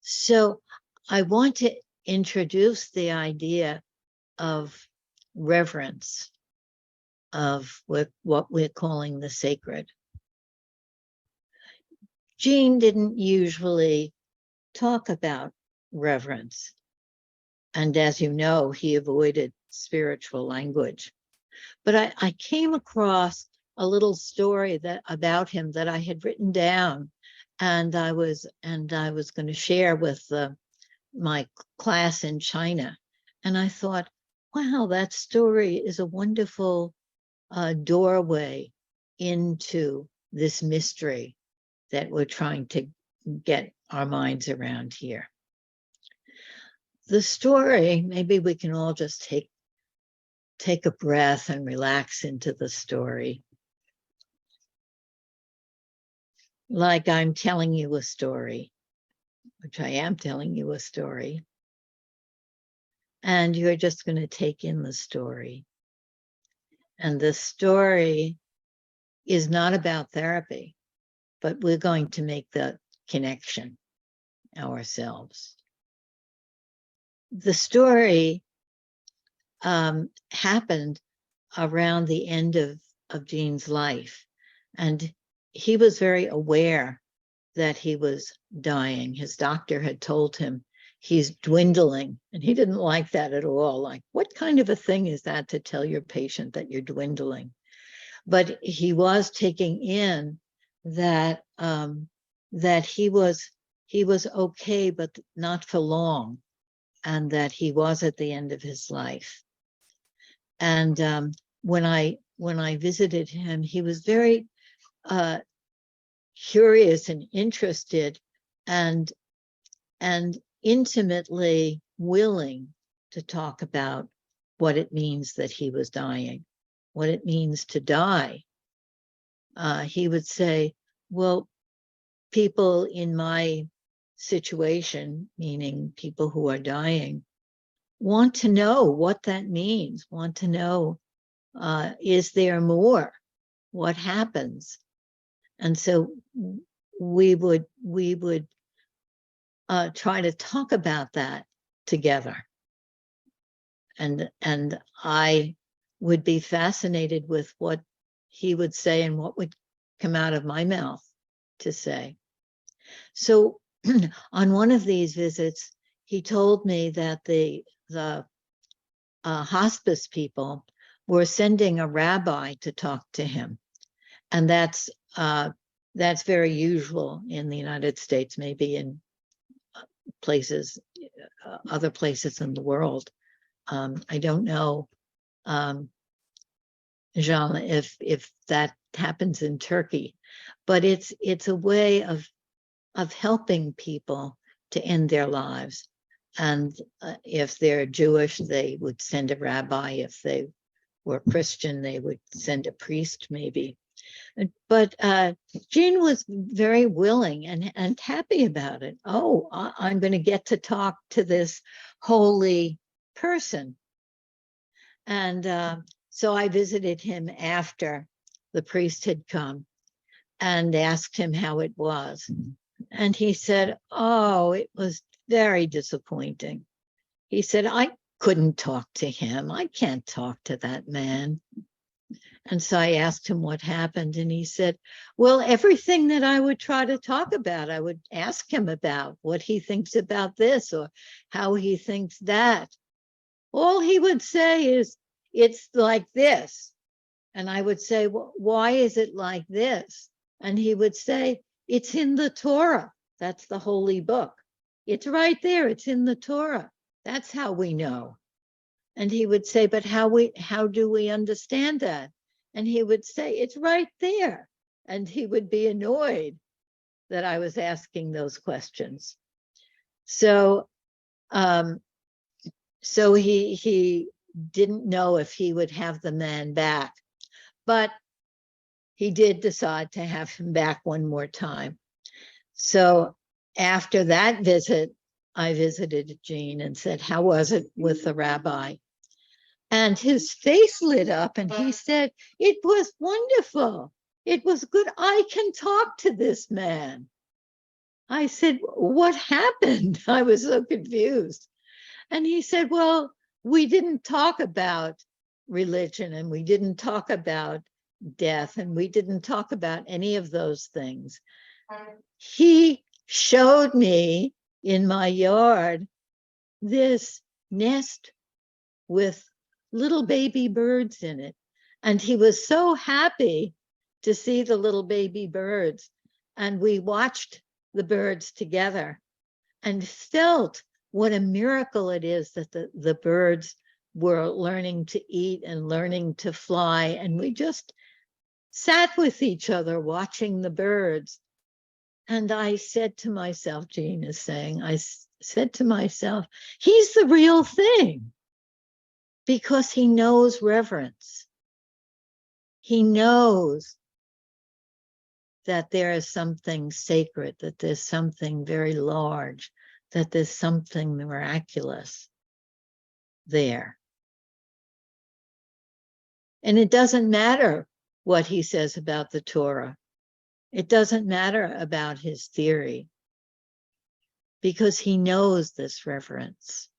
So I want to introduce the idea of reverence, of what we're calling the sacred. Gene didn't usually talk about reverence. And as you know, he avoided spiritual language. But I came across a little story about him that I had written down, and I was going to share with my class in China. And I thought, wow, that story is a wonderful doorway into this mystery that we're trying to get our minds around here. The story, maybe we can all just take a breath and relax into the story. Like I'm telling you a story, which I am telling you a story. And you're just going to take in the story. And the story is not about therapy, but we're going to make the connection ourselves. The story happened around the end of Gene's life. And he was very aware that he was dying. His doctor had told him he's dwindling, and he didn't like that at all. Like, what kind of a thing is that to tell your patient that you're dwindling? But he was taking in that that he was okay, but not for long, and that he was at the end of his life. And when I visited him, he was very curious and interested, and intimately willing to talk about what it means that he was dying, what it means to die. He would say, well, people in my situation, meaning people who are dying, want to know what that means, want to know, is there more? What happens? And so we would try to talk about that together. And I would be fascinated with what he would say and what would come out of my mouth to say. So on one of these visits, he told me that the hospice people were sending a rabbi to talk to him. And that's very usual in the United States, maybe in places, other places in the world. I don't know, Jean, if that happens in Turkey, but it's a way of helping people to end their lives. And if they're Jewish, they would send a rabbi. If they were Christian, they would send a priest, maybe. But Gene was very willing and happy about it. Oh, I'm going to get to talk to this holy person. And so I visited him after the priest had come and asked him how it was. And he said, oh, it was very disappointing. He said, I couldn't talk to him. I can't talk to that man. And so I asked him what happened, and he said, well, everything that I would try to talk about, I would ask him about what he thinks about this or how he thinks that. All he would say is, it's like this. And I would say, well, why is it like this? And he would say, it's in the Torah. That's the holy book. It's right there. It's in the Torah. That's how we know. And he would say, but how do we understand that? And he would say, it's right there. And he would be annoyed that I was asking those questions. So, so he didn't know if he would have the man back, but he did decide to have him back one more time. So after that visit, I visited Gene and said, how was it with the rabbi? And his face lit up and he said, it was wonderful. It was good. I can talk to this man. I said, what happened? I was so confused. And he said, well, we didn't talk about religion, and we didn't talk about death, and we didn't talk about any of those things. He showed me in my yard this nest with little baby birds in it. And he was so happy to see the little baby birds. And we watched the birds together and felt what a miracle it is that the birds were learning to eat and learning to fly. And we just sat with each other watching the birds. And I said to myself, Jean is saying, I said to myself, he's the real thing, because he knows reverence. He knows that there is something sacred, that there's something very large, that there's something miraculous there. And it doesn't matter what he says about the Torah. It doesn't matter about his theory, because he knows this reverence.